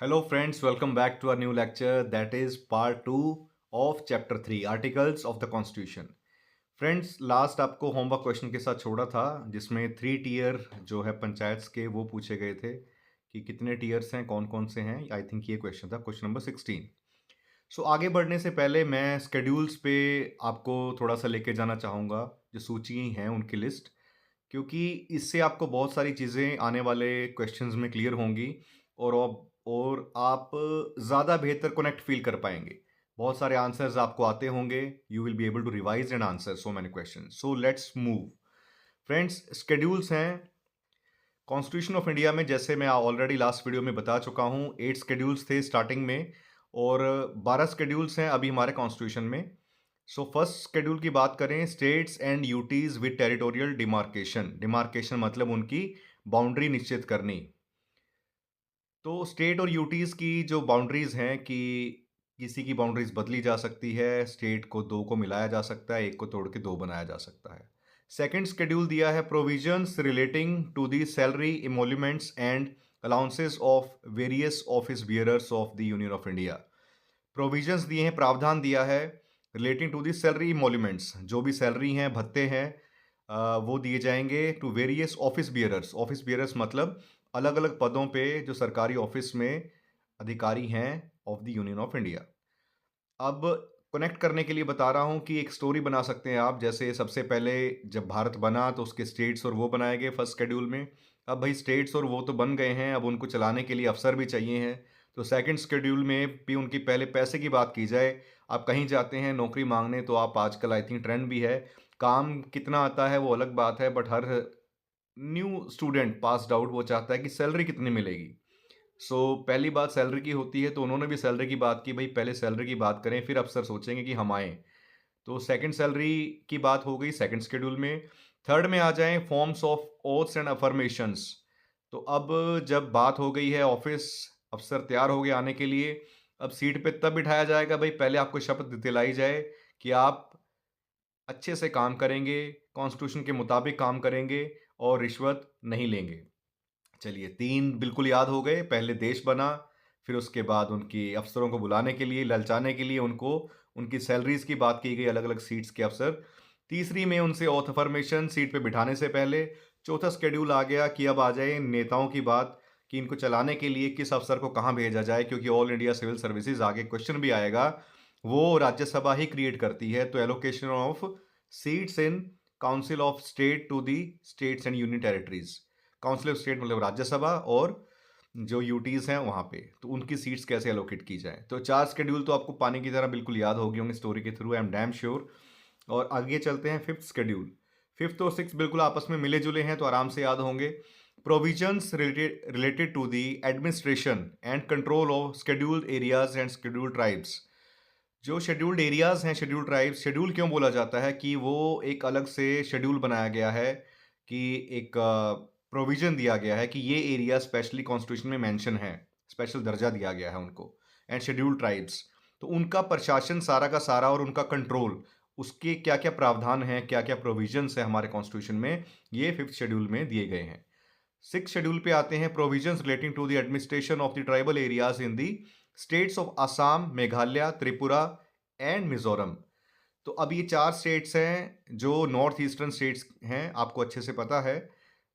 Hello friends, welcome back to our new lecture that is part 2 of chapter 3 articles of the constitution. Friends last आपको homework question के साथ छोड़ा था जिसमें 3 tier जो है पंचायत्स के वो पूछे गए थे कि कितने टीयर्स हैं कौन कौन से हैं। आई थिंक ये क्वेश्चन था क्वेश्चन नंबर 16। सो आगे बढ़ने से पहले मैं स्केड्यूल्स पे आपको थोड़ा सा लेके जाना चाहूँगा, जो सूची हैं उनकी लिस्ट, क्योंकि इससे आपको बहुत सारी चीज़ें आने वाले क्वेश्चंस में क्लियर होंगी और आप ज़्यादा बेहतर कनेक्ट फील कर पाएंगे। बहुत सारे आंसर्स आपको आते होंगे, you will be able to revise and answer so many question. So let's move. Friends, schedules हैं कॉन्स्टिट्यूशन ऑफ इंडिया में, जैसे मैं ऑलरेडी लास्ट वीडियो में बता चुका हूँ। 8 स्केड्यूल्स थे स्टार्टिंग में और 12 स्केड्यूल्स हैं अभी हमारे कॉन्स्टिट्यूशन में। सो फर्स्ट स्केड्यूल की बात करें, states and UTs with territorial demarcation. Demarcation मतलब उनकी बाउंड्री निश्चित करनी। तो स्टेट और यूटीज की जो बाउंड्रीज हैं कि किसी की बाउंड्रीज बदली जा सकती है, स्टेट को दो को मिलाया जा सकता है, एक को तोड़ के दो बनाया जा सकता है। सेकंड शेड्यूल दिया है provisions relating to the salary emoluments and allowances of various office bearers of the union of India. Provisions दिए हैं, प्रावधान दिया है relating to the salary emoluments, जो भी सैलरी हैं, भत्ते हैं, वो दिए जाएंगे to various office bearers. Office bearers मतलब अलग अलग पदों पे जो सरकारी ऑफिस में अधिकारी हैं of the union of India. अब कनेक्ट करने के लिए बता रहा हूँ कि एक स्टोरी बना सकते हैं आप। जैसे सबसे पहले जब भारत बना तो उसके स्टेट्स और वो बनाए गए फर्स्ट शेड्यूल में। अब भाई स्टेट्स और वो तो बन गए हैं, अब उनको चलाने के लिए अफसर भी चाहिए हैं। तो सेकंड शेड्यूल में भी उनकी पहले पैसे की बात की जाए। आप कहीं जाते हैं नौकरी मांगने तो आप आजकल आई थिंक ट्रेंड भी है, काम कितना आता है वो अलग बात है, but her new student passed out वो चाहता है कि सैलरी कितनी मिलेगी। पहली बात सैलरी की होती है, तो उन्होंने भी सैलरी की बात की, भाई पहले सैलरी की बात करें फिर अफसर सोचेंगे कि हम आए। तो सेकंड सैलरी की बात हो गई सेकंड शेड्यूल में। थर्ड में आ जाएं forms of oaths and affirmations. तो अब जब बात हो गई है ऑफिस, अफसर तैयार हो गए आने के लिए, अब सीट पे तब बिठाया जाएगा भाई पहले आपको शपथ दिलाई जाए कि आप अच्छे से काम करेंगे, कॉन्स्टिट्यूशन के मुताबिक काम करेंगे और रिश्वत नहीं लेंगे। चलिए 3 बिल्कुल याद हो गए। पहले देश बना, फिर उसके बाद उनकी अफसरों को बुलाने के लिए, ललचाने के लिए उनको उनकी सैलरीज की बात की गई, अलग अलग सीट्स के अफसर। तीसरी में उनसे ऑथ अफर्मेशन सीट पे बिठाने से पहले। चौथा स्केड्यूल आ गया कि अब आ जाए नेताओं की बात कि इनको चलाने के लिए किस अफसर को कहाँ भेजा जाए, क्योंकि ऑल इंडिया सिविल सर्विसेज आगे क्वेश्चन भी आएगा, वो राज्यसभा ही क्रिएट करती है। तो allocation of seats in council of state to the states and union territories. Council of state मतलब राज्यसभा, और जो यूटीज हैं वहाँ पे, तो उनकी सीट्स कैसे एलोकेट की जाए। तो 4 शेड्यूल तो आपको पानी की तरह बिल्कुल याद हो गए होंगे स्टोरी के through, I am damn sure. और आगे चलते हैं फिफ्थ शेड्यूल। फिफ्थ और सिक्स बिल्कुल आपस में मिले जुले हैं तो आराम से याद होंगे। Provisions related to the administration and control of scheduled areas and scheduled tribes. जो शेड्यूल्ड एरियाज हैं, शेड्यूल्ड ट्राइब्स, शेड्यूल क्यों बोला जाता है कि वो एक अलग से शेड्यूल बनाया गया है कि एक प्रोविजन दिया गया है कि ये एरिया स्पेशली कॉन्स्टिट्यूशन में मेंशन है, स्पेशल दर्जा दिया गया है उनको। एंड शेड्यूल्ड ट्राइब्स, तो उनका प्रशासन सारा का सारा और उनका कंट्रोल, उसके क्या क्या प्रावधान हैं, क्या क्या प्रोविजंस है हमारे कॉन्स्टिट्यूशन में, ये फिफ्थ शेड्यूल में दिए गए हैं। सिक्स शेड्यूल पे आते हैं provisions relating to the administration of the tribal areas in the states of Assam, Meghalaya, Tripura and Mizoram. तो अब ये 4 स्टेट्स हैं जो नॉर्थ ईस्टर्न स्टेट्स हैं, आपको अच्छे से पता है।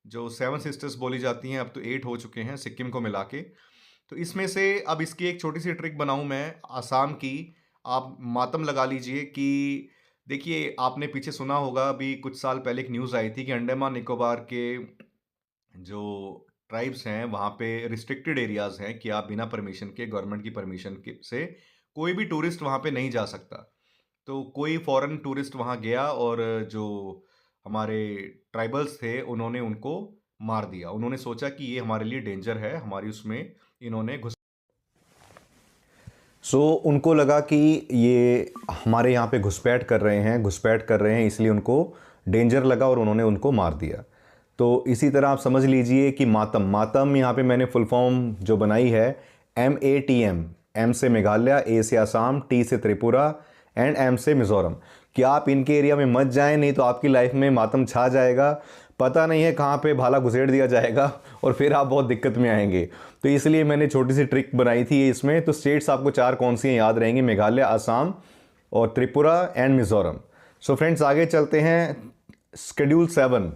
जो 7 सिस्टर्स बोली जाती हैं, अब तो 8 हो चुके हैं सिक्किम को मिला के। तो इसमें से अब इसकी एक छोटी सी ट्रिक बनाऊं मैं आसाम की। आप मातम लगा लीजिए कि देखिए, आपने पीछे सुना होगा, अभी कुछ साल पहले एक न्यूज़ आई थी कि अंडमान निकोबार के जो ट्राइब्स हैं वहाँ पे रिस्ट्रिक्टेड एरियाज हैं कि आप बिना परमिशन के, गवर्नमेंट की परमिशन के से कोई भी टूरिस्ट वहाँ पे नहीं जा सकता। तो कोई फॉरेन टूरिस्ट वहाँ गया और जो हमारे ट्राइबल्स थे उन्होंने उनको मार दिया। उन्होंने सोचा कि ये हमारे लिए डेंजर है, हमारी उसमें इन्होंने घुस उनको लगा कि ये हमारे यहाँ पे घुसपैठ कर रहे हैं, इसलिए उनको डेंजर लगा और उन्होंने उनको मार दिया। तो इसी तरह आप समझ लीजिए कि मातम यहाँ पे मैंने फुल फॉर्म जो बनाई है, MATM, M से मेघालय, A से असम, T से त्रिपुरा एंड M से मिज़ोरम, कि आप इनके एरिया में मत जाएं, नहीं तो आपकी लाइफ में मातम छा जाएगा। पता नहीं है कहाँ पे भाला घुसेड़ दिया जाएगा और फिर आप बहुत दिक्कत में आएंगे। तो इसलिए मैंने छोटी सी ट्रिक बनाई थी इसमें। तो स्टेट्स आपको 4 कौन सी हैं याद रहेंगी, मेघालय, असम और Tripura and Mizoram. So friends आगे चलते हैं। शेड्यूल 7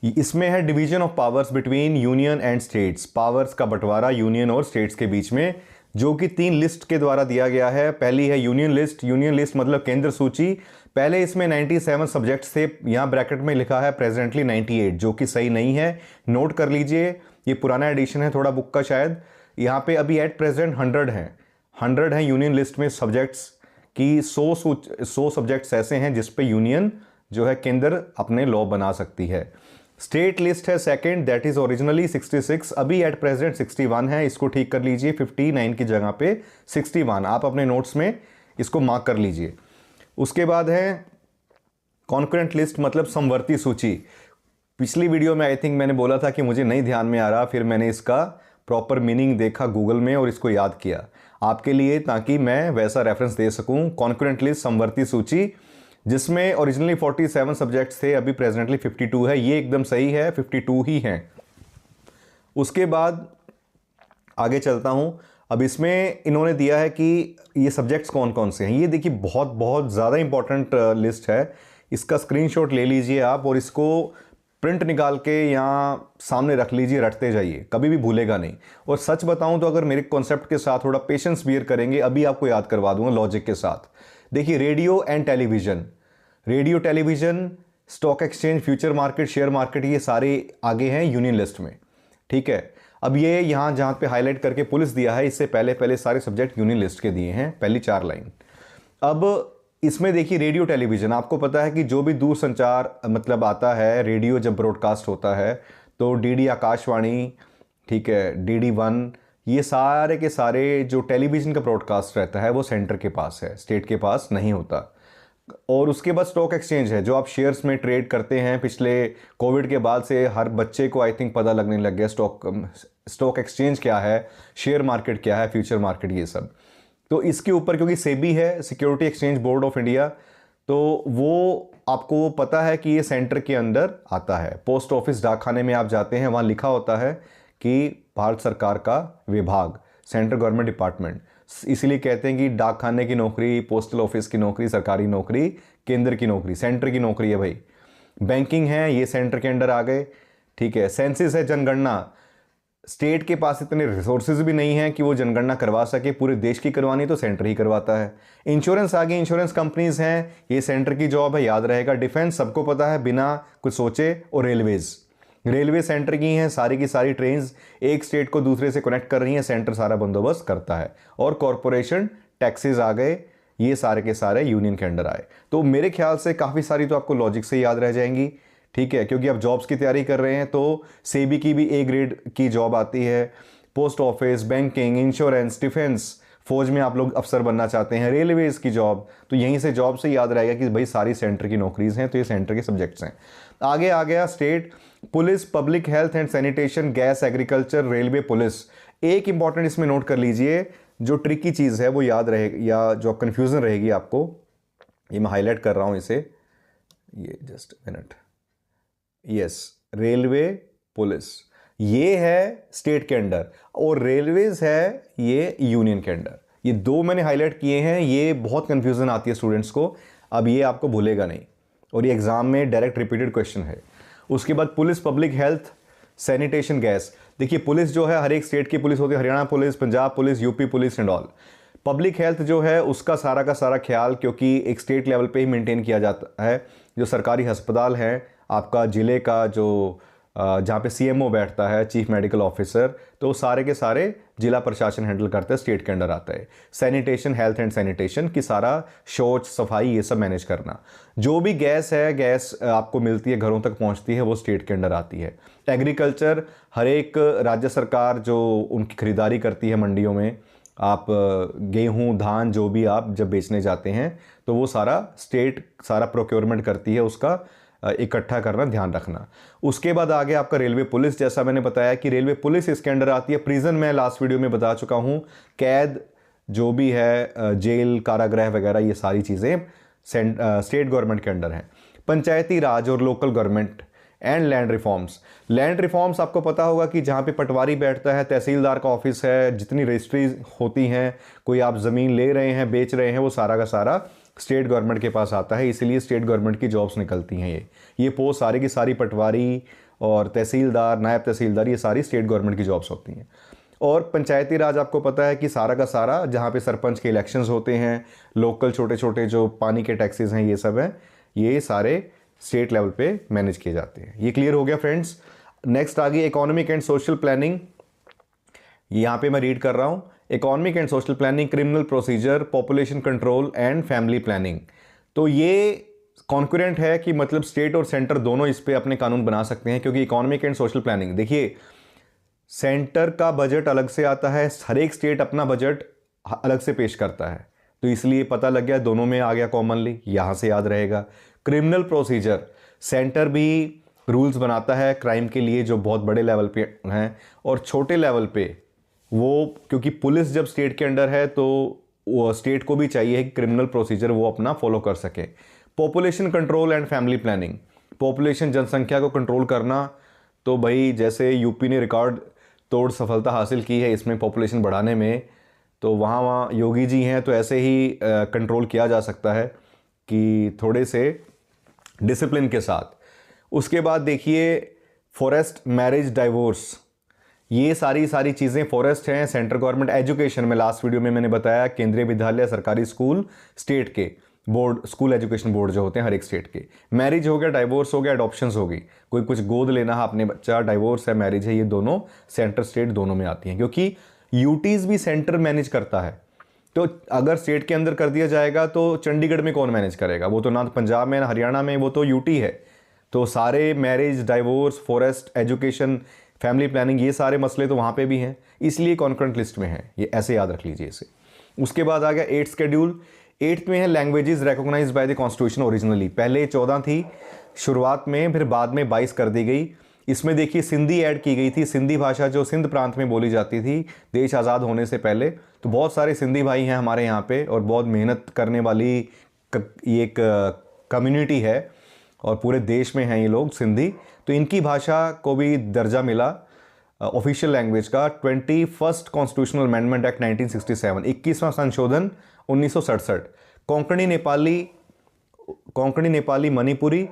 इसमें है division of powers between union and states, powers का बंटवारा यूनियन और स्टेट्स के बीच में, जो कि 3 लिस्ट के द्वारा दिया गया है। पहली है यूनियन लिस्ट, यूनियन लिस्ट मतलब केंद्र सूची। पहले इसमें 97 सब्जेक्ट्स थे, यहाँ ब्रैकेट में लिखा है प्रेजेंटली 98, जो कि सही नहीं है, नोट कर लीजिए। ये पुराना एडिशन है थोड़ा बुक का शायद। यहाँ पे अभी एट प्रेजेंट 100 हैं यूनियन लिस्ट में सब्जेक्ट्स की। 100 सब्जेक्ट्स ऐसे हैं जिस पे यूनियन जो है केंद्र अपने लॉ बना सकती है। स्टेट लिस्ट है सेकंड, दैट इज ओरिजिनली 66, अभी एट प्रेजेंट 61 है। इसको ठीक कर लीजिए, 59 की जगह पे 61, आप अपने नोट्स में इसको मार्क कर लीजिए। उसके बाद है कॉन्करेंट लिस्ट मतलब समवर्ती सूची। पिछली वीडियो में आई थिंक मैंने बोला था कि मुझे नहीं ध्यान में आ रहा, फिर मैंने इसका प्रॉपर मीनिंग देखा गूगल में और इसको याद किया आपके लिए, ताकि मैं वैसा रेफरेंस दे सकूं। कॉन्करेंट लिस्ट समवर्ती सूची जिसमें ओरिजिनली 47 सब्जेक्ट्स थे, अभी प्रेजेंटली 52 है। ये एकदम सही है, 52 ही हैं। उसके बाद आगे चलता हूं। अब इसमें इन्होंने दिया है कि ये सब्जेक्ट्स कौन कौन से हैं। ये देखिए बहुत बहुत ज़्यादा इंपॉर्टेंट लिस्ट है। इसका स्क्रीनशॉट ले लीजिए आप और इसको प्रिंट निकाल के यहाँ सामने रख लीजिए, रटते जाइए, कभी भी भूलेगा नहीं। और सच बताऊं तो अगर मेरे कॉन्सेप्ट के साथ थोड़ा पेशेंस बियर करेंगे, अभी आपको याद करवा दूंगा लॉजिक के साथ। देखिए radio and television, radio television, stock exchange, future market, share market, ये सारे आगे हैं यूनियन लिस्ट में, ठीक है। अब ये यहाँ जहाँ पे हाईलाइट करके पुलिस दिया है, इससे पहले पहले सारे सब्जेक्ट यूनियन लिस्ट के दिए हैं, पहली 4 लाइन। अब इसमें देखिए रेडियो टेलीविज़न, आपको पता है कि जो भी दूर संचार मतलब आता है, रेडियो जब ब्रॉडकास्ट होता है तो डीडी आकाशवाणी, ठीक है, डीडी 1, ये सारे के सारे जो टेलीविज़न का ब्रॉडकास्ट रहता है वो सेंटर के पास है, स्टेट के पास नहीं होता। और उसके बाद स्टॉक एक्सचेंज है, जो आप शेयर्स में ट्रेड करते हैं। पिछले कोविड के बाद से हर बच्चे को आई थिंक पता लगने लग गया स्टॉक एक्सचेंज क्या है, शेयर मार्केट क्या है, फ्यूचर मार्केट, ये सब। तो इसके ऊपर क्योंकि सेबी है, security exchange board of India, तो वो आपको पता है कि ये सेंटर के अंदर आता है। पोस्ट ऑफिस, डाकखाने में आप जाते हैं, वहाँ लिखा होता है कि भारत सरकार का विभाग, सेंट्रल गवर्नमेंट डिपार्टमेंट। इसलिए कहते हैं कि डाकखाने की नौकरी, पोस्टल ऑफिस की नौकरी, सरकारी नौकरी, केंद्र की नौकरी, सेंटर की नौकरी है भाई। बैंकिंग है, ये सेंटर के अंडर आ गए, ठीक है। सेंसिस है, जनगणना, स्टेट के पास इतने रिसोर्सेज भी नहीं है कि वो जनगणना करवा सके, पूरे देश की करवानी तो सेंटर ही करवाता है। इंश्योरेंस आ गई, इंश्योरेंस कंपनीज हैं, ये सेंटर की जॉब है, याद रहेगा। डिफेंस सबको पता है बिना कुछ सोचे। और रेलवेज, रेलवे सेंटर की हैं, सारी की सारी ट्रेन्स एक स्टेट को दूसरे से कनेक्ट कर रही हैं, सेंटर सारा बंदोबस्त करता है। और कॉरपोरेशन टैक्सेस आ गए, ये सारे के सारे यूनियन के अंडर आए। तो मेरे ख्याल से काफ़ी सारी तो आपको लॉजिक से याद रह जाएंगी, ठीक है, क्योंकि आप जॉब्स की तैयारी कर रहे हैं तो सेबी की भी A ग्रेड की जॉब आती है, post office, banking, insurance, defence, फौज में आप लोग अफसर बनना चाहते हैं, रेलवेज की जॉब, तो यहीं से जॉब से याद रहेगा कि भाई सारी सेंटर की नौकरीज हैं, तो ये सेंटर के सब्जेक्ट्स हैं। आगे आ गया state, police, public health and sanitation, gas, agriculture, railway, police. एक इंपॉर्टेंट इसमें नोट कर लीजिए, जो ट्रिकी चीज़ है वो याद रहेगी या जो कन्फ्यूज़न रहेगी आपको, ये मैं हाईलाइट कर रहा हूँ इसे, ये just minute, yes, railway, police, ये है स्टेट के अंडर और रेलवेज है ये यूनियन के अंडर। ये 2 मैंने हाईलाइट किए हैं, ये बहुत कंफ्यूजन आती है स्टूडेंट्स को, अब ये आपको भूलेगा नहीं और ये एग्जाम में डायरेक्ट रिपीटेड क्वेश्चन है। उसके बाद police, public health, sanitation, gas. देखिए पुलिस जो है हर एक स्टेट की पुलिस होती है, Haryana police, Punjab police, UP police and all. Public health जो है उसका सारा का सारा ख्याल क्योंकि एक स्टेट लेवल पे ही मेंटेन किया जाता है। जो सरकारी अस्पताल है आपका जिले का, जो जहाँ पे CMO बैठता है, चीफ मेडिकल ऑफिसर, तो सारे के सारे जिला प्रशासन हैंडल करता है, स्टेट के अंडर आता है। सैनिटेशन, हेल्थ एंड सैनिटेशन की सारा शौच, सफाई, ये सब मैनेज करना। जो भी गैस है, गैस आपको मिलती है, घरों तक पहुँचती है, वो स्टेट के अंडर आती है। एग्रीकल्चर, हर एक राज्य सरकार जो उनकी खरीदारी करती है मंडियों में, आप गेहूँ, धान जो भी आप जब बेचने जाते हैं तो वो सारा स्टेट सारा प्रोक्योरमेंट करती है, उसका इकट्ठा करना, ध्यान रखना। उसके बाद आगे आपका रेलवे पुलिस, जैसा मैंने बताया कि रेलवे पुलिस इसके अंडर आती है। प्रिजन मैं लास्ट वीडियो में बता चुका हूँ, कैद जो भी है, जेल, कारागृह वगैरह, ये सारी चीज़ें स्टेट गवर्नमेंट के अंडर हैं। पंचायती राज और local government, and land reforms. Land reforms आपको पता होगा कि जहाँ पे पटवारी बैठता है, तहसीलदार का ऑफिस है, जितनी रजिस्ट्री होती हैं, कोई आप ज़मीन ले रहे हैं, बेच रहे हैं, वो सारा का सारा स्टेट गवर्नमेंट के पास आता है, इसीलिए स्टेट गवर्नमेंट की जॉब्स निकलती हैं। ये पोस्ट सारी की सारी पटवारी और तहसीलदार, नायब तहसीलदार, ये सारी स्टेट गवर्नमेंट की जॉब्स होती हैं। और पंचायती राज आपको पता है कि सारा का सारा जहाँ पे सरपंच के इलेक्शंस होते हैं, लोकल छोटे छोटे जो पानी के टैक्सेस हैं, ये सब हैं, ये सारे स्टेट लेवल पे मैनेज किए जाते हैं। ये क्लियर हो गया फ्रेंड्स। नेक्स्ट आ गई इकोनॉमिक एंड सोशल प्लानिंग। यहाँ पे मैं रीड कर रहा हूँ, economic and social planning, criminal procedure, population control and family planning. तो ये कॉन्करेंट है कि मतलब स्टेट और सेंटर दोनों इस पे अपने कानून बना सकते हैं, क्योंकि इकोनॉमिक एंड सोशल प्लानिंग, देखिए सेंटर का बजट अलग से आता है, हर एक स्टेट अपना बजट अलग से पेश करता है, तो इसलिए पता लग गया, दोनों में आ गया कॉमनली, यहाँ से याद रहेगा। क्रिमिनल प्रोसीजर, सेंटर भी रूल्स बनाता है क्राइम के लिए जो बहुत बड़े लेवल पे हैं, और छोटे लेवल पे वो, क्योंकि पुलिस जब स्टेट के अंडर है तो वो स्टेट को भी चाहिए कि क्रिमिनल प्रोसीजर वो अपना फॉलो कर सके। Population control and family planning, population जनसंख्या को कंट्रोल करना, तो भाई जैसे यूपी ने रिकॉर्ड तोड़ सफलता हासिल की है इसमें पॉपुलेशन बढ़ाने में, तो वहाँ योगी जी हैं, तो ऐसे ही कंट्रोल किया जा सकता है कि थोड़े से डिसिप्लिन के साथ। उसके बाद देखिए फॉरेस्ट, मैरिज, डाइवोर्स, ये सारी चीज़ें फॉरेस्ट हैं। सेंट्रल गवर्नमेंट एजुकेशन में लास्ट वीडियो में मैंने बताया, केंद्रीय विद्यालय, सरकारी स्कूल, स्टेट के बोर्ड, स्कूल एजुकेशन बोर्ड जो होते हैं हर एक स्टेट के। मैरिज हो गया, डाइवोर्स हो गया, अडॉप्शंस होगी, कोई कुछ गोद लेना है अपने बच्चा, डाइवोर्स है, मैरिज है, ये दोनों सेंटर स्टेट दोनों में आती हैं, क्योंकि यूटीज़ भी सेंटर मैनेज करता है। तो अगर स्टेट के अंदर कर दिया जाएगा तो चंडीगढ़ में कौन मैनेज करेगा, वो तो ना पंजाब में ना हरियाणा में, वो तो यूटी है। तो सारे marriage, divorce, forest, education, family planning, ये सारे मसले तो वहाँ पे भी हैं, इसलिए कॉन्करेंट लिस्ट में है, ये ऐसे याद रख लीजिए इसे। उसके बाद आ गया 8th शेड्यूल। 8th में है languages recognised by the constitution originally, पहले 14 थी शुरुआत में, फिर बाद में 22 कर दी गई। इसमें देखिए सिंधी ऐड की गई थी, सिंधी भाषा जो सिंध प्रांत में बोली जाती थी देश आज़ाद होने से पहले। तो बहुत सारे सिंधी भाई हैं हमारे यहाँ पे, और बहुत मेहनत करने वाली ये एक कम्युनिटी है, और पूरे देश में हैं ये लोग सिंधी, तो इनकी भाषा को भी दर्जा मिला ऑफिशियल लैंग्वेज का। 21st कॉन्स्टिट्यूशनल अमेंडमेंट एक्ट 1967, 21वां संशोधन 1967। कोंकणी नेपाली मणिपुरी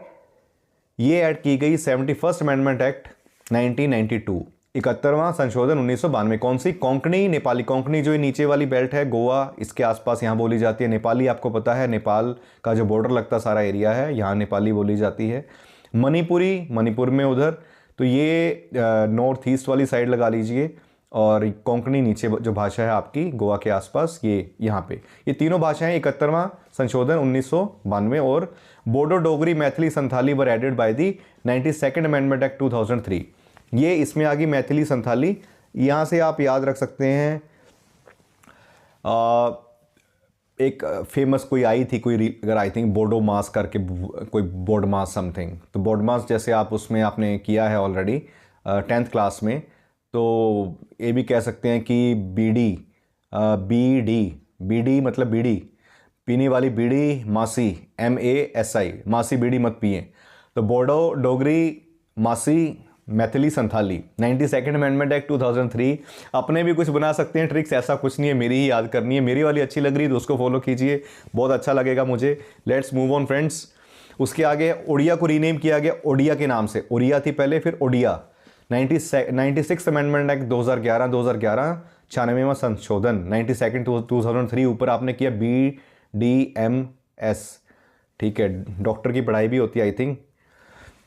ये ऐड की गई 71st अमेंडमेंट एक्ट 1992। 71वां संशोधन 1992। कौन सी? कोंकणी नेपाली। कोंकणी जो ये नीचे वाली बेल्ट है, गोवा इसके आसपास यहाँ बोली जाती है। नेपाली आपको पता है, नेपाल का जो बॉर्डर लगता सारा एरिया है, यहाँ नेपाली बोली जाती है। मणिपुरी, मणिपुर में उधर, तो ये नॉर्थ ईस्ट वाली साइड लगा लीजिए, और कोंकणी नीचे जो भाषा है आपकी गोवा के आसपास, ये यहाँ पे, ये तीनों भाषाएं 71वां संशोधन 1992। और Bodo, Dogri, Maithili, Santhali were added by the 92nd amendment act 2003। ये इसमें आ गई मैथिली, संथाली। यहाँ से आप याद रख सकते हैं एक फेमस कोई आई थी, कोई अगर आई थिंक बोडो मास करके, कोई बोर्ड मास समथिंग, तो बोर्ड मास जैसे आप उसमें आपने किया है ऑलरेडी 10th क्लास में, तो ये भी कह सकते हैं कि बीडी, बीडी मतलब बीड़ी, पीने वाली बीड़ी, मासी, MASI, मासी बीड़ी मत पिए। तो बोडो, डोगरी, मासी, Maithili, Santhali, 92nd amendment act 2003। अपने भी कुछ बना सकते हैं ट्रिक्स, ऐसा कुछ नहीं है, मेरी ही याद करनी है। मेरी वाली अच्छी लग रही है तो उसको फॉलो कीजिए, बहुत अच्छा लगेगा मुझे। Let's move on friends. उसके आगे उड़िया को रीनेम किया गया ओडिया के नाम से, ओडिया थी पहले, फिर ओडिया। 96th अमेंडमेंट एक्ट 2011, 96वां संशोधन 92nd 2003। ऊपर आपने किया BDMS, ठीक है, डॉक्टर की पढ़ाई भी होती है आई थिंक,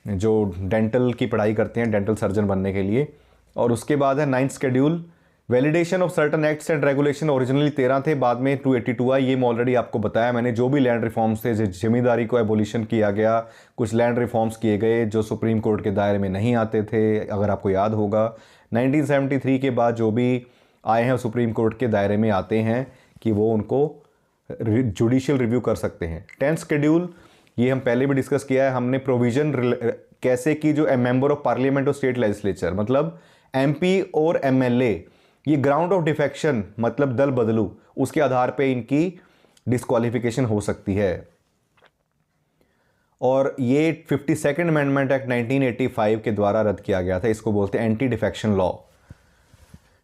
जो डेंटल की पढ़ाई करते हैं डेंटल सर्जन बनने के लिए। और उसके बाद है 9th schedule, validation of certain acts and regulation. Originally 13 थे, बाद में 282 आई। ये मैं ऑलरेडी आपको बताया मैंने, जो भी लैंड रिफॉर्म्स थे, जमींदारी को एबोलिशन किया गया, कुछ लैंड रिफॉर्म्स किए गए जो सुप्रीम कोर्ट के दायरे में नहीं आते थे, अगर आपको याद होगा। 1973 के बाद जो भी आए हैं सुप्रीम कोर्ट के दायरे में आते हैं कि वो उनको जुडिशियल रिव्यू कर सकते हैं। 10th शेड्यूल, ये हम पहले भी डिस्कस किया है हमने, प्रोविजन कैसे की, जो मेंबर ऑफ पार्लियामेंट और स्टेट लेजिस्लेचर, मतलब MP और MLA, ये ग्राउंड ऑफ डिफेक्शन मतलब दल बदलू, उसके आधार पे इनकी डिस्क्वालिफिकेशन हो सकती है। और ये 52nd अमेंडमेंट एक्ट 1985 के द्वारा रद्द किया गया था। इसको बोलते हैं anti defection law.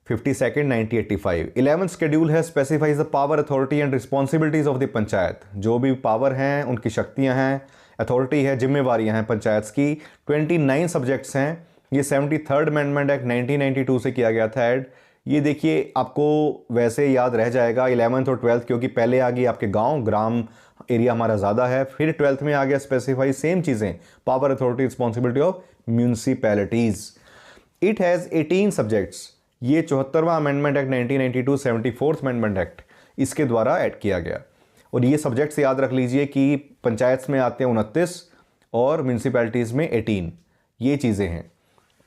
52nd 1985। 11th schedule है specifies the power, authority and responsibilities of the panchayat. जो भी पावर हैं, उनकी शक्तियां हैं, अथॉरिटी है, जिम्मेवारियां हैं पंचायत की। 29 सब्जेक्ट्स हैं। ये 73rd अमेंडमेंट एक्ट 1992 से किया गया था ऐड। ये देखिए आपको वैसे याद रह जाएगा 11th और 12th, क्योंकि पहले आ गई आपके गांव, ग्राम एरिया हमारा ज़्यादा है। फिर 12th में आ गया स्पेसिफाई सेम चीज़ें, power, authority, responsibility of municipalities. It has 18 subjects. ये 74वां amendment act 1992, 74th amendment act, इसके द्वारा ऐड किया गया। और ये सब्जेक्ट्स याद रख लीजिए कि पंचायत में आते हैं 29 और म्यूनसिपैलिटीज़ में 18। ये चीज़ें हैं।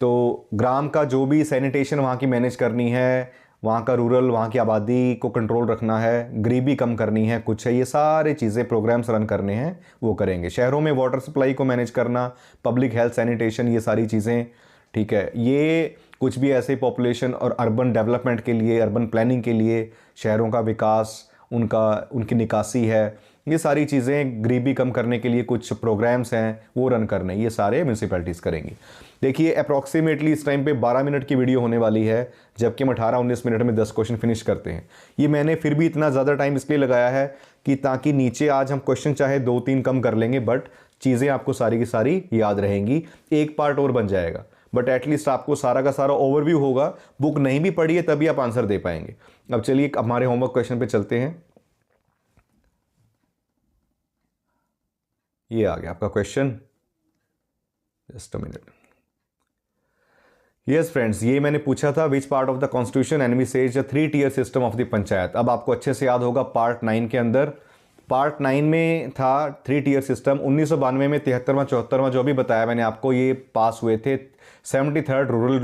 तो ग्राम का जो भी सैनिटेशन वहाँ की मैनेज करनी है, वहाँ का रूरल, वहाँ की आबादी को कंट्रोल रखना है, गरीबी कम करनी है, कुछ है, ये सारे चीज़ें प्रोग्राम्स रन करने हैं, वो करेंगे। शहरों में वाटर सप्लाई को मैनेज करना, पब्लिक हेल्थ, सैनिटेशन, ये सारी चीज़ें, ठीक है। ये कुछ भी ऐसे पॉपुलेशन और अर्बन डेवलपमेंट के लिए, अर्बन प्लानिंग के लिए, शहरों का विकास, उनकी निकासी है, ये सारी चीज़ें, गरीबी कम करने के लिए कुछ प्रोग्राम्स हैं वो रन करने, ये सारे म्यूनसिपैलिटीज़ करेंगी। देखिए अप्रॉक्सीमेटली इस टाइम पे 12 मिनट की वीडियो होने वाली है, जबकि हम 18-19 मिनट में 10 क्वेश्चन फिनिश करते हैं। ये मैंने फिर भी इतना ज़्यादा टाइम इसलिए लगाया है कि ताकि नीचे आज हम क्वेश्चन चाहे 2-3 कम कर लेंगे, बट चीज़ें आपको सारी की सारी याद रहेंगी। एक पार्ट और बन जाएगा, बट एटलीस्ट आपको सारा का सारा ओवरव्यू होगा। बुक नहीं भी पढ़ी है तभी आप आंसर दे पाएंगे। अब चलिए हमारे होमवर्क क्वेश्चन पे चलते हैं। ये आ गया आपका question, just a minute. Yes friends, ये मैंने पूछा था which part of the constitution envisages the 3 tier system of the panchayat. अब आपको अच्छे से याद होगा पार्ट 9 के अंदर, पार्ट 9 में था 3 टियर सिस्टम। 1992 में 73वां 74वां जो भी बताया मैंने आपको, ये पास हुए थे। 73rd रूरल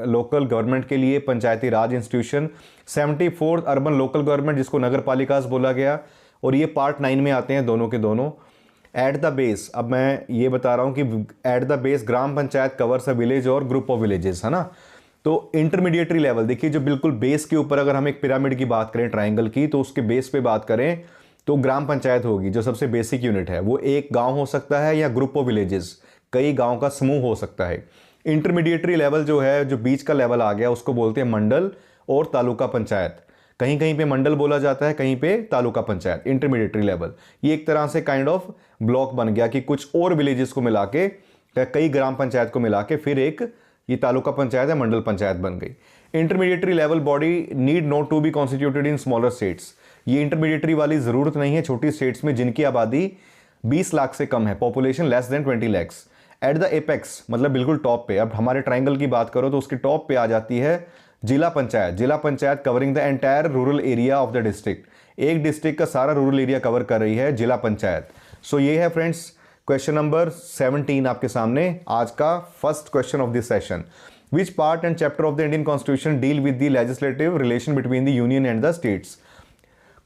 लोकल गवर्नमेंट के लिए Panchayati Raj institution, 74th urban local government जिसको नगर पालिका बोला गया, और ये पार्ट 9 में आते हैं दोनों के दोनों। एट द बेस, अब मैं ये बता रहा हूँ कि at the base gram panchayat covers a village और ग्रुप ऑफ विलेजेस, है ना। तो इंटरमीडिएटरी लेवल देखिए, जो बिल्कुल बेस के ऊपर अगर हम एक पिरामिड की बात करें, ट्राइंगल की, तो उसके बेस पे बात करें तो ग्राम पंचायत होगी जो सबसे बेसिक यूनिट है। वो एक गांव हो सकता है या ग्रुप ऑफ विलेजेस, कई गांव का समूह हो सकता है। इंटरमीडिएटरी लेवल जो है, जो बीच का लेवल आ गया, उसको बोलते हैं मंडल और तालुका पंचायत। कहीं कहीं पे मंडल बोला जाता है, कहीं पे तालुका पंचायत। इंटरमीडिएटरी लेवल ये एक तरह से काइंड ऑफ ब्लॉक बन गया कि कुछ और विलेजेस को मिला के, कई ग्राम पंचायत को मिला के फिर एक ये तालुका पंचायत या मंडल पंचायत बन गई। Intermediary level body need not to be constituted in smaller states. ये इंटरमीडिएटरी वाली ज़रूरत नहीं है छोटी स्टेट्स में जिनकी आबादी 20 लाख से कम है, population less than 20 lakhs. At the apex मतलब बिल्कुल टॉप पे, अब हमारे ट्राइंगल की बात करो तो उसके टॉप पे आ जाती है जिला पंचायत। जिला panchayat covering the entire rural area of the district, एक डिस्ट्रिक्ट का सारा रूरल एरिया कवर कर रही है जिला पंचायत। सो ये है फ्रेंड्स क्वेश्चन नंबर 17 आपके सामने, आज का first question of this session. Which part and chapter of the Indian constitution deal with the legislative relation between the union and the states.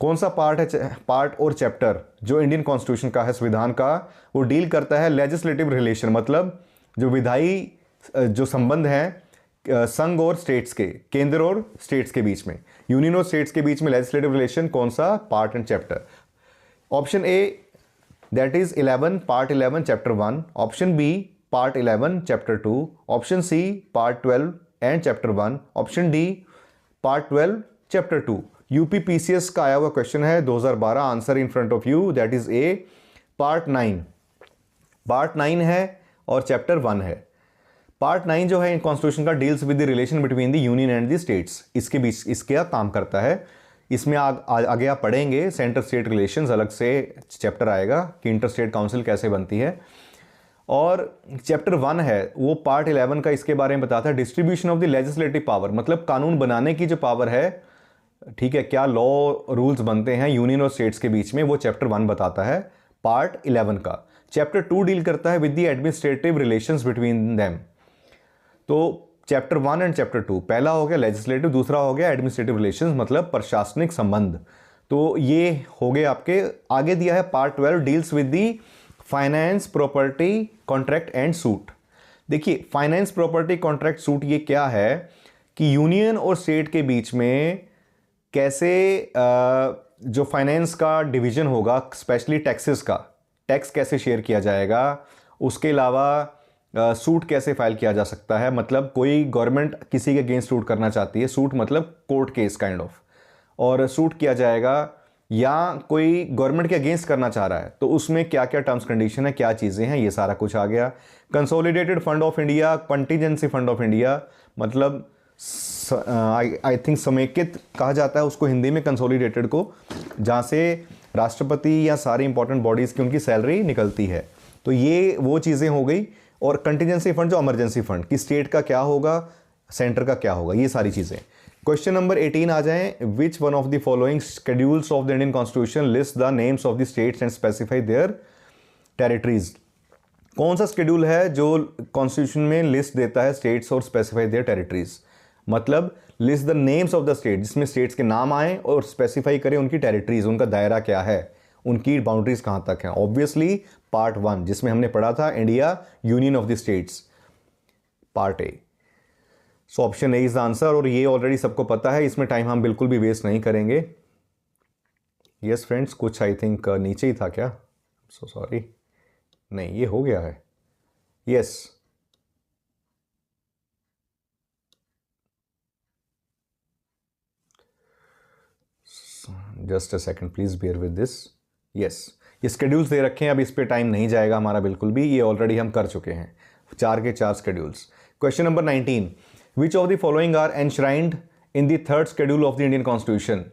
कौन सा पार्ट है, पार्ट और चैप्टर जो इंडियन कॉन्स्टिट्यूशन का है, संविधान का, वो डील करता है लेजिस्लेटिव रिलेशन, मतलब जो विधायी जो संबंध है संघ और स्टेट्स के, केंद्र और स्टेट्स के बीच में, यूनियन और स्टेट्स के बीच में लेजिस्लेटिव रिलेशन, कौन सा part and chapter. Option A that is 11 part 11 chapter 1, option B part 11 chapter 2, option C part 12 and chapter 1, option D part 12 chapter 2। UPPCS का आया हुआ क्वेश्चन है 2012, answer in front of you, that is a part 9। Part 9 है और chapter 1 है। Part 9 जो है constitution का deals with the relation between the union and the states, इसके बीच इसका काम करता है। इसमें आगे आप पढ़ेंगे सेंटर स्टेट रिलेशंस, अलग से चैप्टर आएगा कि इंटर स्टेट काउंसिल कैसे बनती है। और चैप्टर 1 है वो पार्ट 11 का इसके बारे में बताता है distribution of the legislative power, मतलब कानून बनाने की जो पावर है, ठीक है, क्या लॉ रूल्स बनते हैं यूनियन और स्टेट्स के बीच में, वो चैप्टर 1 बताता है पार्ट 11 का। चैप्टर 2 डील करता है with the administrative relations between them. तो चैप्टर 1 एंड चैप्टर 2, पहला हो गया लेजिस्लेटिव, दूसरा हो गया एडमिनिस्ट्रेटिव रिलेशंस, मतलब प्रशासनिक संबंध। तो ये हो गए आपके। आगे दिया है part 12 deals with the finance, property, contract and suit. देखिए फाइनेंस, प्रॉपर्टी, कॉन्ट्रैक्ट, सूट ये क्या है कि यूनियन और स्टेट के बीच में कैसे जो फाइनेंस का डिवीजन होगा, स्पेशली टैक्सेस का, टैक्स कैसे शेयर किया जाएगा, उसके अलावा सूट कैसे फाइल किया जा सकता है, मतलब कोई गवर्नमेंट किसी के अगेंस्ट सूट करना चाहती है, सूट मतलब कोर्ट केस काइंड ऑफ, और सूट किया जाएगा, या कोई गवर्नमेंट के अगेंस्ट करना चाह रहा है तो उसमें क्या क्या टर्म्स कंडीशन है, क्या चीज़ें हैं, ये सारा कुछ आ गया। Consolidated fund of India, contingency fund of India, मतलब आई थिंक समेकित कहा जाता है उसको हिंदी में कंसोलिडेटेड को, जहाँ से राष्ट्रपति या सारी इंपॉर्टेंट बॉडीज़ की उनकी सैलरी निकलती है। तो ये वो चीज़ें हो गई। और कंटीजेंसी फंड जो इमरजेंसी फंड कि स्टेट का क्या होगा, सेंटर का क्या होगा, ये सारी चीज़ें। क्वेश्चन नंबर 18 आ जाएं। विच one of the following schedules of the Indian constitution list the names of the states and specify there territories. कौन सा शेड्यूल है जो कॉन्स्टिट्यूशन में लिस्ट देता है स्टेट्स और स्पेसिफाई देयर टेरिटरीज, मतलब list the names of the state, जिसमें स्टेट्स के नाम आए और स्पेसिफाई करें उनकी टेरिटरीज, उनका दायरा क्या है, उनकी बाउंड्रीज कहाँ तक हैं। ऑब्वियसली पार्ट 1 जिसमें हमने पढ़ा था India union of the states, part A. So option A is the answer, और ये ऑलरेडी सबको पता है, इसमें टाइम हम बिल्कुल भी वेस्ट नहीं करेंगे। यस फ्रेंड्स, कुछ आई थिंक नीचे ही था क्या, सो सॉरी, नहीं ये हो गया है। Yes just a second please bear with this. Yes, ये स्केड्यूल्स दे रखे हैं, अब इस पे टाइम नहीं जाएगा हमारा बिल्कुल भी, ये ऑलरेडी हम कर चुके हैं 4 के 4 schedules. Question number 19, which of the following are enshrined in the 3rd schedule of the Indian constitution.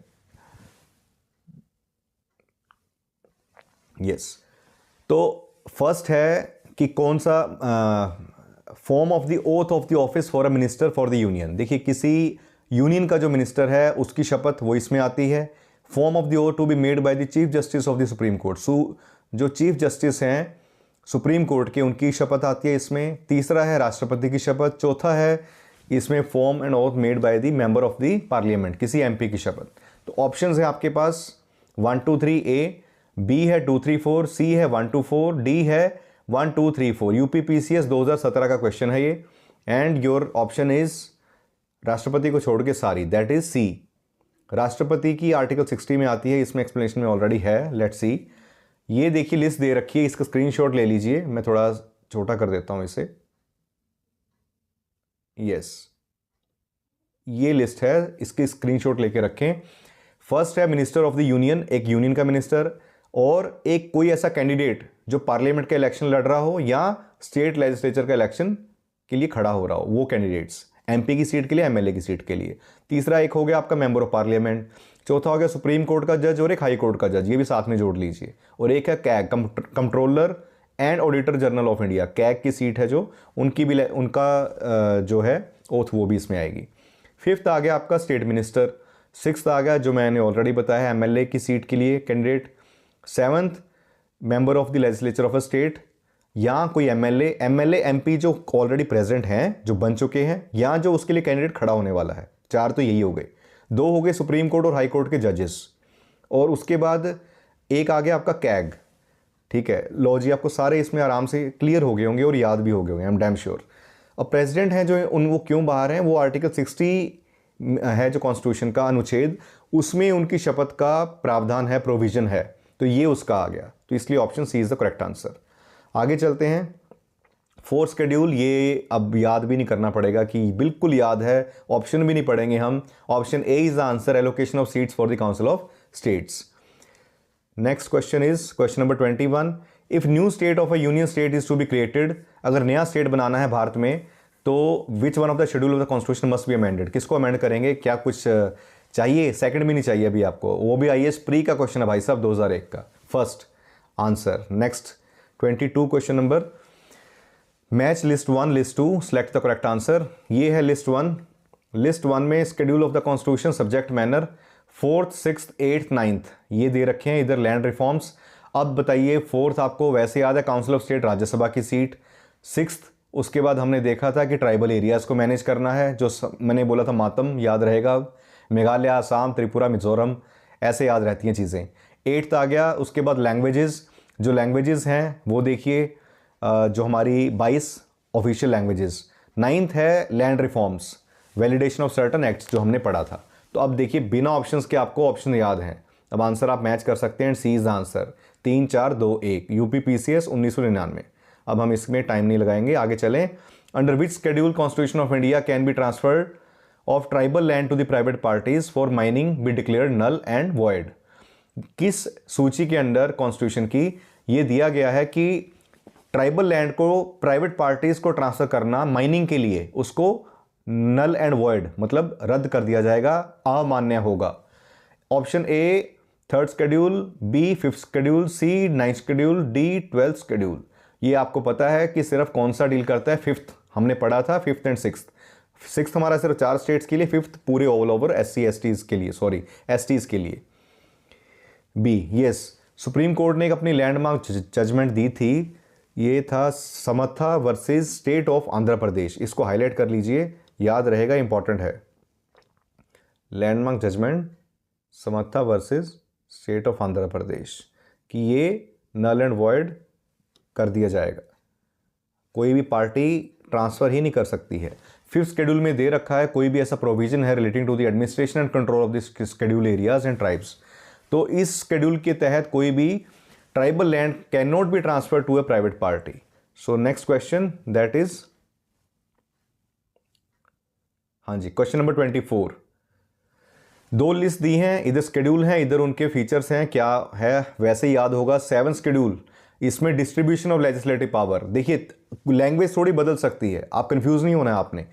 Yes, तो फर्स्ट है कि कौन सा form of the oath of the office for a minister for the union. देखिए किसी union का जो minister है उसकी शपथ वो इसमें आती है। Form of the oath to be made by the chief justice of the supreme court, जो चीफ जस्टिस हैं सुप्रीम कोर्ट के, उनकी शपथ आती है इसमें। तीसरा है राष्ट्रपति की शपथ। चौथा है इसमें form and oath made by the member of the parliament, किसी एमपी की शपथ। तो ऑप्शंस है आपके पास 1 2 3 ए, बी है 2 3 4, सी है 1 2 4, डी है 1 2 3 4। यूपीपीसीएस 2017 का क्वेश्चन है ये, एंड योर ऑप्शन इज राष्ट्रपति को छोड़ के सारी, दैट इज सी। राष्ट्रपति की आर्टिकल 60 में आती है, इसमें एक्सप्लेनेशन में ऑलरेडी है, लेट्स सी। ये देखिए लिस्ट दे रखी है, इसका स्क्रीनशॉट ले लीजिए, मैं थोड़ा छोटा कर देता हूं इसे। यस, ये लिस्ट है, इसकी स्क्रीनशॉट लेके रखें। फर्स्ट है मिनिस्टर ऑफ द यूनियन, एक यूनियन का मिनिस्टर, और एक कोई ऐसा कैंडिडेट जो पार्लियामेंट का इलेक्शन लड़ रहा हो या स्टेट लेजिस्लेचर का इलेक्शन के लिए खड़ा हो रहा हो, वो कैंडिडेट्स एमपी की सीट के लिए, एमएलए की सीट के लिए। तीसरा एक हो गया आपका मेंबर ऑफ पार्लियामेंट। चौथा हो गया सुप्रीम कोर्ट का जज और एक हाई कोर्ट का जज, ये भी साथ में जोड़ लीजिए। और एक है CAG, controller and auditor general of India, CAG की सीट है जो, उनकी भी उनका जो है ओथ वो भी इसमें आएगी। फिफ्थ आ गया आपका स्टेट मिनिस्टर। सिक्स्थ आ गया जो मैंने ऑलरेडी बताया एमएलए की सीट के लिए candidate. Seventh member of the legislature of a state, या कोई एमएलए एमपी जो ऑलरेडी प्रेजेंट हैं, जो बन चुके हैं, या जो उसके लिए कैंडिडेट खड़ा होने वाला है। 4 तो यही हो गए। 2 हो गए सुप्रीम कोर्ट और हाई कोर्ट के जजेस, और उसके बाद एक आ गया आपका कैग। ठीक है, लो जी, आपको सारे इसमें आराम से क्लियर हो गए होंगे और याद भी हो गए होंगे, आई एम डैम श्योर। और प्रेसिडेंट हैं जो वो क्यों बाहर हैं, वो आर्टिकल 60 है जो कॉन्स्टिट्यूशन का अनुच्छेद, उसमें उनकी शपथ का प्रावधान है, प्रोविजन है, तो ये उसका आ गया। तो इसलिए option C is the correct answer. आगे चलते हैं। 4th शेड्यूल, ये अब याद भी नहीं करना पड़ेगा कि बिल्कुल याद है, ऑप्शन भी नहीं पढ़ेंगे हम। Option A is the answer, allocation of seats for the council of states. Next question is question number 21, if new state of a union state is to be created, अगर नया स्टेट बनाना है भारत में, तो which one of the schedule of the constitution must be amended. किसको amend करेंगे, क्या कुछ चाहिए, सेकंड भी नहीं चाहिए अभी आपको, वो भी आईएएस प्री का क्वेश्चन है भाई साहब 2001 का, first answer. Next 22 question number, match list 1 list 2, select the correct answer. ये है लिस्ट 1। लिस्ट 1 में schedule of the constitution, subject manner, 4th 6th 8th 9th ये दे रखे हैं, इधर लैंड रिफॉर्म्स। अब बताइए 4th आपको वैसे याद है, काउंसिल ऑफ स्टेट राज्यसभा की सीट। 6th उसके बाद हमने देखा था कि ट्राइबल एरियाज़ को मैनेज करना है, जो मैंने बोला था मातम, याद रहेगा। मेघालय, आसाम, त्रिपुरा, मिजोरम, ऐसे याद रहती हैं चीज़ें। 8th आ गया। उसके बाद लैंग्वेजेस, जो लैंग्वेजेस हैं वो देखिए, जो हमारी 22 ऑफिशियल लैंग्वेजेस। 9th है land reforms, validation of certain acts, जो हमने पढ़ा था। तो अब देखिए बिना ऑप्शंस के आपको ऑप्शन याद हैं, अब आंसर आप मैच कर सकते हैं, सी इज आंसर 3 4 2 1 यूपीपीसीएस 1999। अब हम इसमें टाइम नहीं लगाएंगे, आगे चलें। Under which schedule constitution of India can be transferred of tribal land to the private parties for mining be declared null and void. किस सूची के अंडर कॉन्स्टिट्यूशन की ये दिया गया है कि ट्राइबल लैंड को प्राइवेट पार्टीज को ट्रांसफर करना माइनिंग के लिए, उसको नल एंड वॉइड मतलब रद्द कर दिया जाएगा, अमान्य होगा। Option A 3rd schedule, B 5th schedule, C 9th schedule, D 12th schedule. ये आपको पता है कि सिर्फ कौन सा डील करता है, 5th हमने पढ़ा था, 5th एंड 6th हमारा सिर्फ 4 स्टेट्स के लिए, 5th पूरे ऑल ओवर SC STs के लिए, सॉरी STs के लिए। बी यस, सुप्रीम कोर्ट ने एक अपनी लैंडमार्क जजमेंट दी थी, ये था Samatha versus state of Andhra Pradesh. इसको हाईलाइट कर लीजिए, याद रहेगा, इंपॉर्टेंट है। Landmark judgment Samatha versus state of Andhra Pradesh कि ये नल एंड वॉइड कर दिया जाएगा, कोई भी पार्टी ट्रांसफर ही नहीं कर सकती है। 5th शेड्यूल में दे रखा है कोई भी ऐसा प्रोविजन है relating to the administration and control of this schedule areas and tribes, तो इस शेड्यूल के तहत कोई भी tribal land can not be transfer to a private party. So next question that is, हाँ जी, क्वेश्चन नंबर 24। 2 लिस्ट दी हैं, इधर शेड्यूल हैं, इधर उनके फीचर्स हैं, क्या है वैसे ही याद होगा। 7th शेड्यूल, इसमें डिस्ट्रीब्यूशन ऑफ लेजिस्लेटिव पावर, देखिए लैंग्वेज थोड़ी बदल सकती है, आप कंफ्यूज नहीं होना है आपने।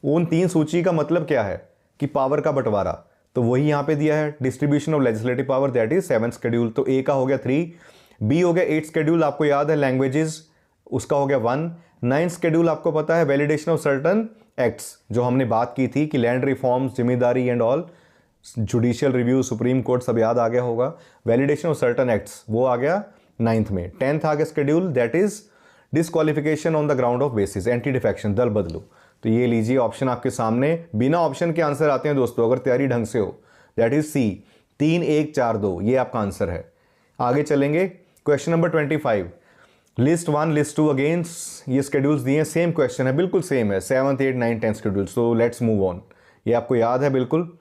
उन 3 सूची का मतलब क्या है कि पावर का बंटवारा, तो वही यहाँ पे दिया है, distribution of legislative power that is 7th schedule. तो ए का हो गया 3, बी हो गया 8th शेड्यूल, आपको याद है लैंग्वेजेस, उसका हो गया 1। 9th शेड्यूल आपको पता है वैलिडेशन ऑफ सर्टन एक्ट्स, जो हमने बात की थी कि लैंड रिफॉर्म्स, जिम्मेदारी and all, judicial review, supreme court, सब याद आ गया होगा। वैलिडेशन ऑफ सर्टन एक्ट्स वो आ गया 9th में। 10th आ गया schedule that is disqualification on the ground of basis, anti defection, दल बदलू। तो ये लीजिए ऑप्शन आपके सामने, बिना ऑप्शन के आंसर आते हैं दोस्तों अगर तैयारी ढंग से हो, दैट इज सी 3 1 4 2, ये आपका आंसर है। आगे चलेंगे, question number 25। List 1 list 2 against, ये शेड्यूल्स दिए हैं, सेम क्वेश्चन है, बिल्कुल सेम है, 7th 8th 9th 10th schedule. So let's move on, ये आपको याद है बिल्कुल।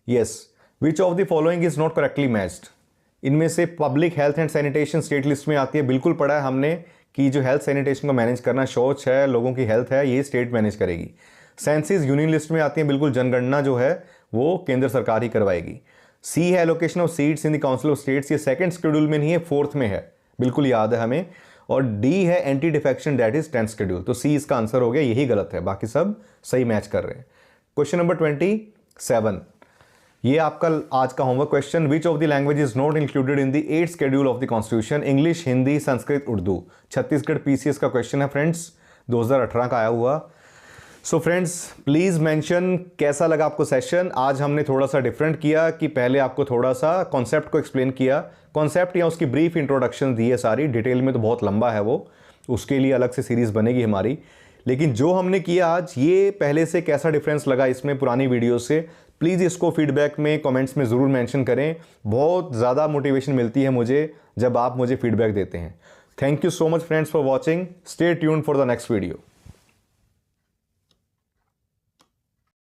Yes, which of the following is not correctly matched, इनमें से public health and sanitation state list में आती है, बिल्कुल पढ़ा है हमने कि जो हेल्थ सैनिटेशन को मैनेज करना, शौच है, लोगों की हेल्थ है, ये स्टेट मैनेज करेगी। सेंसिस यूनियन लिस्ट में आती है, बिल्कुल जनगणना जो है वो केंद्र सरकार ही करवाएगी। सी है allocation of seats in the council of states, ये 2nd शेड्यूल में नहीं है, 4th में है, बिल्कुल याद है हमें। और डी है anti defection that is 10th schedule, तो सी इसका आंसर हो गया, यही गलत है, बाकी सब सही मैच कर रहे हैं। क्वेश्चन नंबर 27, ये आपका आज का homework question. Which of the language is not included in the 8th schedule of the constitution, English, Hindi, Sanskrit, Urdu. Chhattisgarh PCS का क्वेश्चन है फ्रेंड्स, 2018 का आया हुआ। सो फ्रेंड्स प्लीज़ मेंशन कैसा लगा आपको सेशन। आज हमने थोड़ा सा डिफरेंट किया कि पहले आपको थोड़ा सा कॉन्सेप्ट को एक्सप्लेन किया, कॉन्सेप्ट या उसकी ब्रीफ इंट्रोडक्शन दी है सारी, डिटेल में तो बहुत लंबा है वो, उसके लिए अलग से सीरीज़ बनेगी हमारी। लेकिन जो हमने किया आज, ये पहले से कैसा डिफरेंस लगा इसमें पुरानी वीडियो से, प्लीज़ इसको फीडबैक में कमेंट्स में ज़रूर मेंशन करें। बहुत ज़्यादा मोटिवेशन मिलती है मुझे जब आप मुझे फीडबैक देते हैं। Thank you so much friends for watching, stay tuned for the next video.